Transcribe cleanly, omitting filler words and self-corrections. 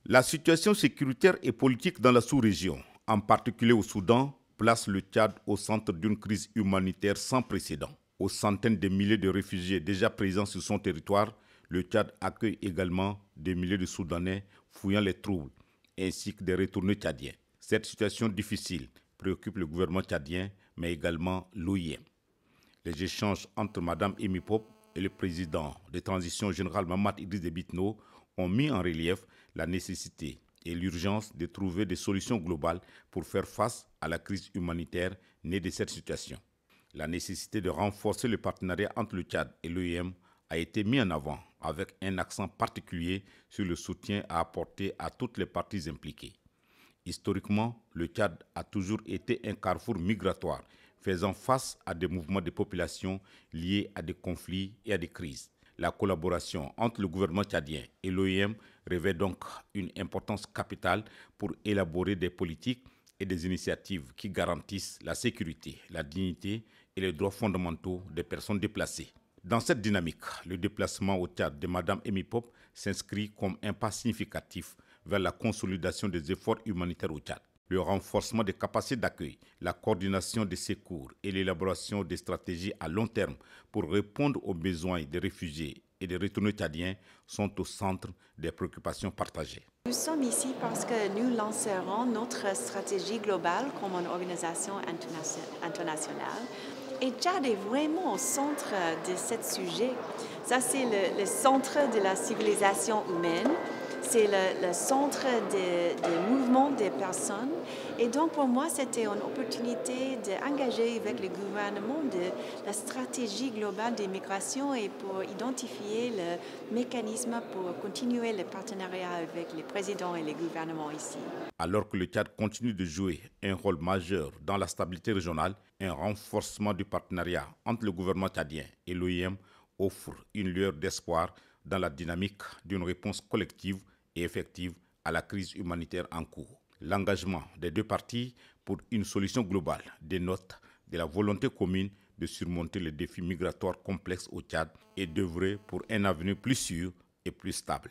La situation sécuritaire et politique dans la sous-région, en particulier au Soudan, place le Tchad au centre d'une crise humanitaire sans précédent. Aux centaines de milliers de réfugiés déjà présents sur son territoire, le Tchad accueille également des milliers de Soudanais fuyant les troubles, ainsi que des retournés tchadiens. Cette situation difficile préoccupe le gouvernement tchadien, mais également l'OIM. Les échanges entre Mme Amy Pope et le président de transition générale Mahamat Idriss Déby Itno ont mis en relief la nécessité et l'urgence de trouver des solutions globales pour faire face à la crise humanitaire née de cette situation. La nécessité de renforcer le partenariat entre le Tchad et l'OIM a été mise en avant avec un accent particulier sur le soutien à apporter à toutes les parties impliquées. Historiquement, le Tchad a toujours été un carrefour migratoire, faisant face à des mouvements de population liés à des conflits et à des crises. La collaboration entre le gouvernement tchadien et l'OIM revêt donc une importance capitale pour élaborer des politiques et des initiatives qui garantissent la sécurité, la dignité et les droits fondamentaux des personnes déplacées. Dans cette dynamique, le déplacement au Tchad de Mme Amy Pope s'inscrit comme un pas significatif vers la consolidation des efforts humanitaires au Tchad. Le renforcement des capacités d'accueil, la coordination des secours et l'élaboration des stratégies à long terme pour répondre aux besoins des réfugiés et des retournés tchadiens sont au centre des préoccupations partagées. Nous sommes ici parce que nous lancerons notre stratégie globale comme une organisation internationale. Et Tchad est vraiment au centre de ce sujet. Ça, c'est le centre de la civilisation humaine. C'est le centre des mouvements des personnes. Et donc, pour moi, c'était une opportunité d'engager avec le gouvernement de la stratégie globale des migrations et pour identifier le mécanisme pour continuer le partenariat avec les présidents et les gouvernements ici. Alors que le Tchad continue de jouer un rôle majeur dans la stabilité régionale, un renforcement du partenariat entre le gouvernement tchadien et l'OIM offre une lueur d'espoir dans la dynamique d'une réponse collective et effective à la crise humanitaire en cours. L'engagement des deux parties pour une solution globale dénote de la volonté commune de surmonter les défis migratoires complexes au Tchad et d'œuvrer pour un avenir plus sûr et plus stable.